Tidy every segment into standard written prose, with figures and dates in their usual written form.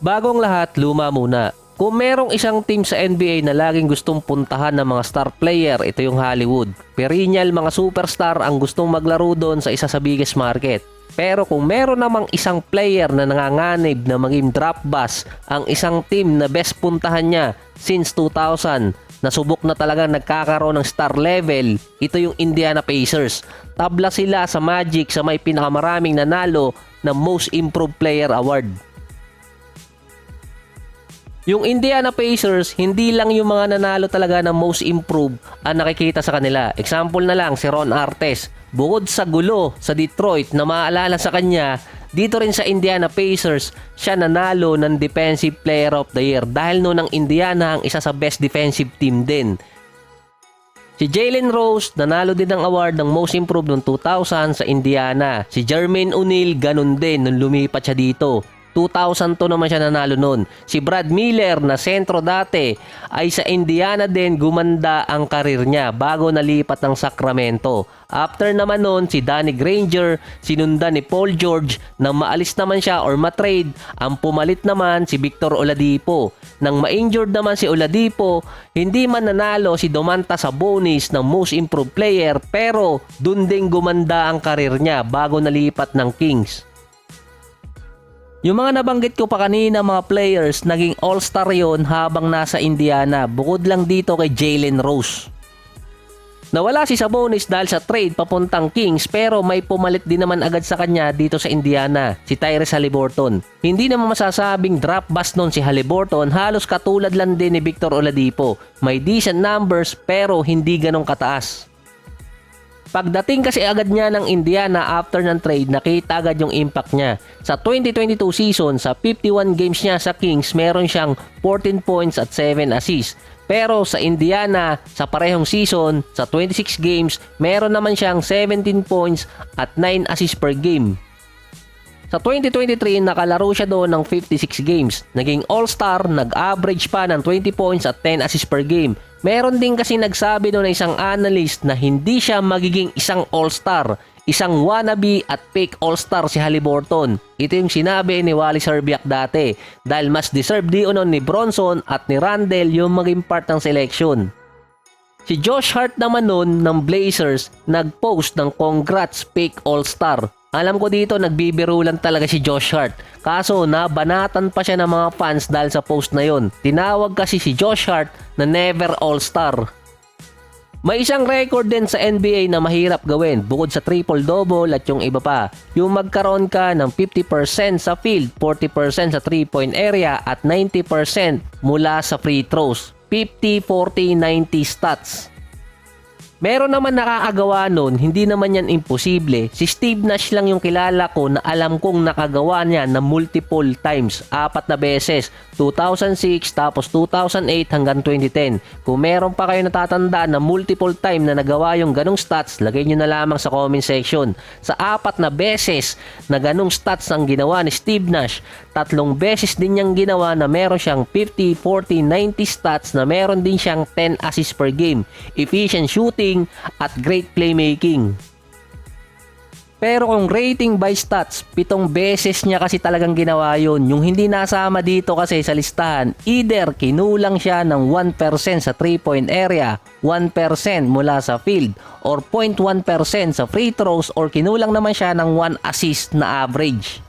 Bagong lahat, luma muna. Kung merong isang team sa NBA na laging gustong puntahan ng mga star player, ito yung Hollywood. Perennial mga superstar ang gustong maglaro doon sa isa sa biggest market. Pero kung meron namang isang player na nanganganib na maging drop bust, ang isang team na best puntahan niya since 2000, nasubok na talaga nagkakaroon ng star level, ito yung Indiana Pacers. Tabla sila sa Magic sa may pinakamaraming nanalo na Most Improved Player Award. Yung Indiana Pacers, hindi lang yung mga nanalo talaga ng Most Improved ang nakikita sa kanila. Example na lang si Ron Artest. Bukod sa gulo sa Detroit na maaalala sa kanya, dito rin sa Indiana Pacers, siya nanalo ng Defensive Player of the Year dahil noon ang Indiana ang isa sa best defensive team din. Si Jalen Rose, nanalo din ng award ng Most Improved noong 2000 sa Indiana. Si Jermaine O'Neal, ganun din nung lumipat siya dito. 2002 naman siya nanalo nun. Si Brad Miller na sentro dati ay sa Indiana din gumanda ang karir niya bago nalipat ng Sacramento. After naman nun, si Danny Granger sinundan ni Paul George na maalis naman siya or matrade. Ang pumalit naman si Victor Oladipo. Nang ma-injured naman si Oladipo, hindi man nanalo si Domantas Sabonis ng Most Improved Player pero dun din gumanda ang karir niya bago nalipat ng Kings. Yung mga nabanggit ko pa kanina mga players, naging all-star yon habang nasa Indiana, bukod lang dito kay Jalen Rose. Nawala si Sabonis dahil sa trade papuntang Kings pero may pumalit din naman agad sa kanya dito sa Indiana, si Tyrese Haliburton. Hindi naman masasabing drop bust nun si Haliburton, halos katulad lang din ni Victor Oladipo. May decent numbers pero hindi ganong kataas. Pagdating kasi agad niya ng Indiana after ng trade, nakita agad yung impact niya. Sa 2022 season, sa 51 games niya sa Kings, meron siyang 14 points at 7 assists. Pero sa Indiana, sa parehong season, sa 26 games, meron naman siyang 17 points at 9 assists per game. Sa 2023, nakalaro siya doon ng 56 games. Naging all-star, nag-average pa ng 20 points at 10 assists per game. Meron din kasi nagsabi doon na isang analyst na hindi siya magiging isang all-star, isang wannabe at fake all-star si Haliburton. Ito yung sinabi ni Wally Szczerbiak dati dahil mas deserve di unon ni Bronson at ni Randle yung maging part ng selection. Si Josh Hart naman noon ng Blazers nag-post ng congrats fake all-star. Alam ko dito nagbibiro lang talaga si Josh Hart. Kaso nabanatan pa siya ng mga fans dahil sa post na yon. Tinawag kasi si Josh Hart na never all-star. May isang record din sa NBA na mahirap gawin bukod sa triple-double at yung iba pa. Yung magkaroon ka ng 50% sa field, 40% sa 3-point area at 90% mula sa free throws. 50-40-90 stats. Meron naman nakakagawa nun, hindi naman yan imposible. Si Steve Nash lang yung kilala ko na alam kong nakagawa niya na multiple times, 4 na beses, 2006 tapos 2008 hanggang 2010. Kung meron pa kayo natatanda na multiple time na nagawa yung ganong stats, lagay nyo na lamang sa comment section. Sa 4 na beses na ganong stats ang ginawa ni Steve Nash, 3 beses din niyang ginawa na meron siyang 50, 40, 90 stats na meron din siyang 10 assists per game, efficient shooting at great playmaking. Pero kung rating by stats, 7 beses niya kasi talagang ginawa yun. Yung hindi nasama dito kasi sa listahan, either kinulang siya ng 1% sa 3-point area, 1% mula sa field, or 0.1% sa free throws, or kinulang naman siya ng 1 assist na average.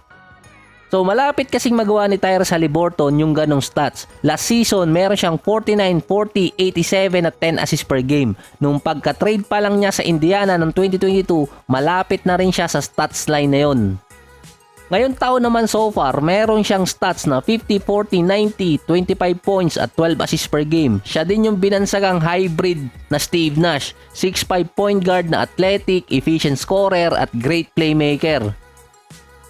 So malapit kasing magawa ni Tyrese Haliburton yung ganong stats. Last season, meron siyang 49, 40, 87 at 10 assists per game. Nung pagka-trade pa lang niya sa Indiana noong 2022, malapit na rin siya sa stats line na yun. Ngayon taon naman so far, meron siyang stats na 50, 40, 90, 25 points at 12 assists per game. Siya din yung binansagang hybrid na Steve Nash, 6'5 point guard na athletic, efficient scorer at great playmaker.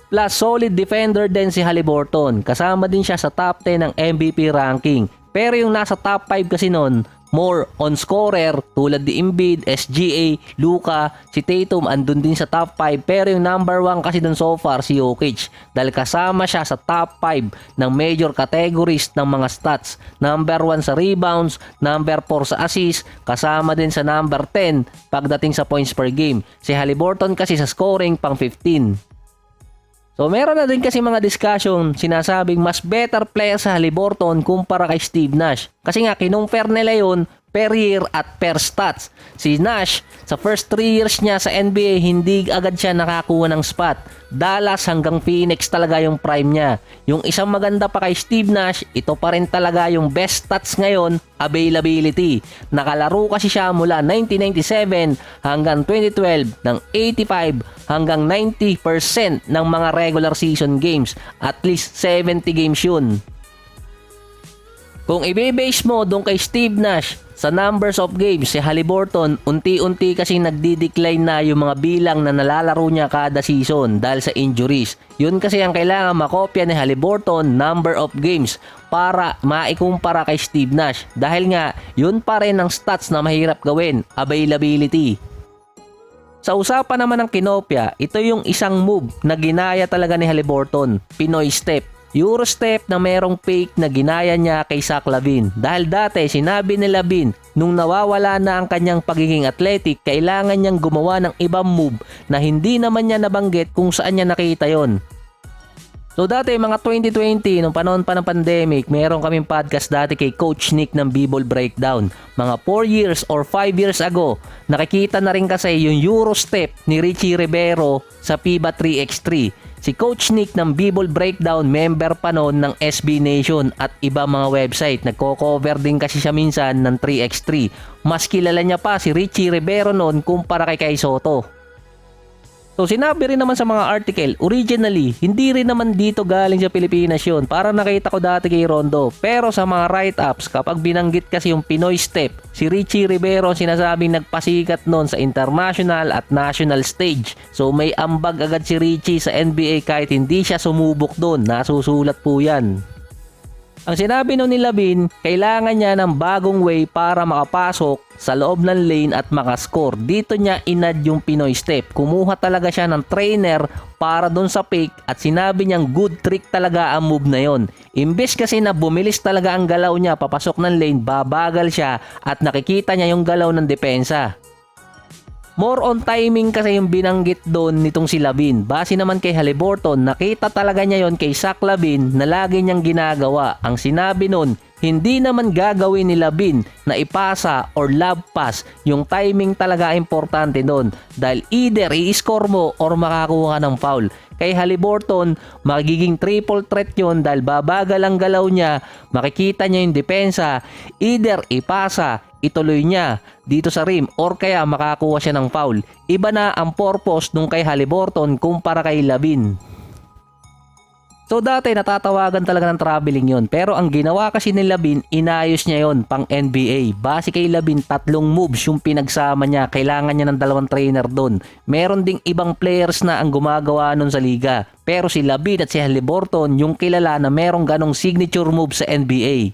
Plus, solid defender din si Haliburton. Kasama din siya sa top 10 ng MVP ranking. Pero yung nasa top 5 kasi nun, more on scorer tulad ni Embiid, SGA, Luka, si Tatum andun din sa top 5. Pero yung number 1 kasi dun so far si Jokic. Dahil kasama siya sa top 5 ng major categories ng mga stats. Number 1 sa rebounds, number 4 sa assists, kasama din sa number 10 pagdating sa points per game. Si Haliburton kasi sa scoring pang 15. So meron na din kasi mga discussion sinasabing mas better player sa Haliburton kumpara kay Steve Nash. Kasi nga kinumpare nila yun per year at per stats. Si Nash, sa first 3 years niya sa NBA, hindi agad siya nakakuha ng spot. Dallas hanggang Phoenix talaga yung prime niya. Yung isang maganda pa kay Steve Nash, ito pa rin talaga yung best stats ngayon, availability. Nakalaro kasi siya mula 1997 hanggang 2012 ng 85 hanggang 90% ng mga regular season games. At least 70 games yun. Kung i-base mo doon kay Steve Nash sa numbers of games, si Haliburton unti-unti kasi nagdi-decline na yung mga bilang na nalalaro niya kada season dahil sa injuries. Yun kasi ang kailangan makopya ni Haliburton, number of games, para maikumpara kay Steve Nash. Dahil nga, yun pa rin ang stats na mahirap gawin, availability. Sa usapan naman ng kinopya, ito yung isang move na ginaya talaga ni Haliburton, Pinoy Step. Euro step na merong fake na ginaya niya kay Zach LaVine. Dahil dati sinabi ni LaVine nung nawawala na ang kanyang pagiging athletic, kailangan niyang gumawa ng ibang move na hindi naman niya nabanggit kung saan niya nakita yon. So dati mga 2020, nung panahon pa ng pandemic, meron kaming podcast dati kay Coach Nick ng B-Ball Breakdown. Mga 4 years or 5 years ago, nakikita na rin kasi yung Euro step ni Richie Rivero sa FIBA 3x3. Si Coach Nick ng B-Ball Breakdown, member pa noon ng SB Nation at iba mga website. Nagko-cover din kasi siya minsan ng 3x3. Mas kilala niya pa si Richie Rivero noon kumpara kay Kai Soto. So sinabi rin naman sa mga article, originally, hindi rin naman dito galing sa Pilipinas yun. Para nakita ko dati kay Rondo. Pero sa mga write-ups, kapag binanggit kasi yung Pinoy Step, si Richie Rivero sinasabing nagpasikat noon sa international at national stage. So may ambag agad si Richie sa NBA kahit hindi siya sumubok doon. Nasusulat po yan. Ang sinabi nun ni LaVine, kailangan niya ng bagong way para makapasok sa loob ng lane at makascore. Dito niya inad yung Pinoy Step. Kumuha talaga siya ng trainer para dun sa fake at sinabi niyang good trick talaga ang move na yon. Imbes kasi na bumilis talaga ang galaw niya papasok ng lane, babagal siya at nakikita niya yung galaw ng depensa. More on timing kasi yung binanggit doon nitong si LaVine. Base naman kay Haliburton, nakita talaga niya yon kay Zach LaVine na lagi niyang ginagawa. Ang sinabi noon, hindi naman gagawin ni LaVine na ipasa or lob pass. Yung timing talaga importante doon. Dahil either i-score mo or makakuha ka ng foul. Kay Haliburton, magiging triple threat yon dahil babagal ang galaw niya, makikita niya yung depensa, either ipasa, ituloy niya dito sa rim or kaya makakuha siya ng foul. Iba na ang purpose nung kay Haliburton kumpara kay LaVine. So dati natatawagan talaga ng traveling yon, pero ang ginawa kasi ni LaVine, inayos niya yon pang NBA. Base kay LaVine, 3 moves yung pinagsama niya, kailangan niya ng 2 trainer doon. Meron ding ibang players na ang gumagawa nun sa liga, pero si LaVine at si Haliburton yung kilala na merong ganong signature move sa NBA.